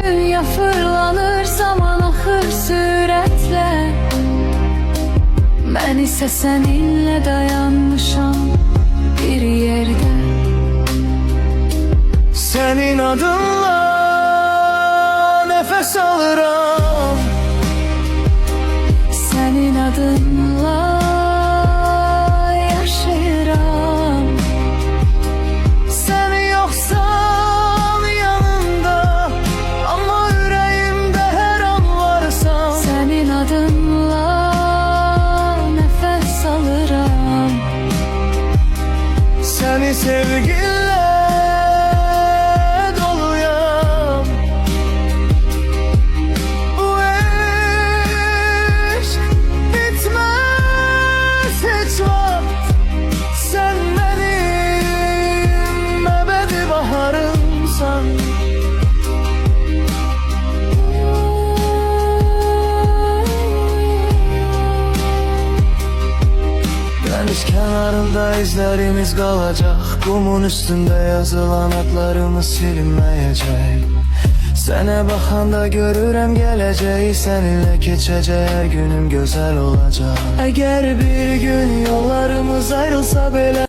Dünya fırlanır, zaman axır sürətlə. Mən isə səninlə dayanmışam bir yerdə. Senin adınla nefes alıram, Sənin adınla yaşayıram. sen yoksan yanımda, ama yüreğimde her an varsan. Sənin adınla nəfəs alıram. Seni sevginle doluyam. Bu aşk bitmez hiç vakt. Sen benim ebedi baharımsan. Deniz kenarında izlerimiz kalacak, kumun üstünde yazılan adlarımız silinmeyecek. Sene bakanda görürüm geleceği, seninle geçecek her günüm güzel olacak. Eğer bir gün yollarımız ayrılsa bile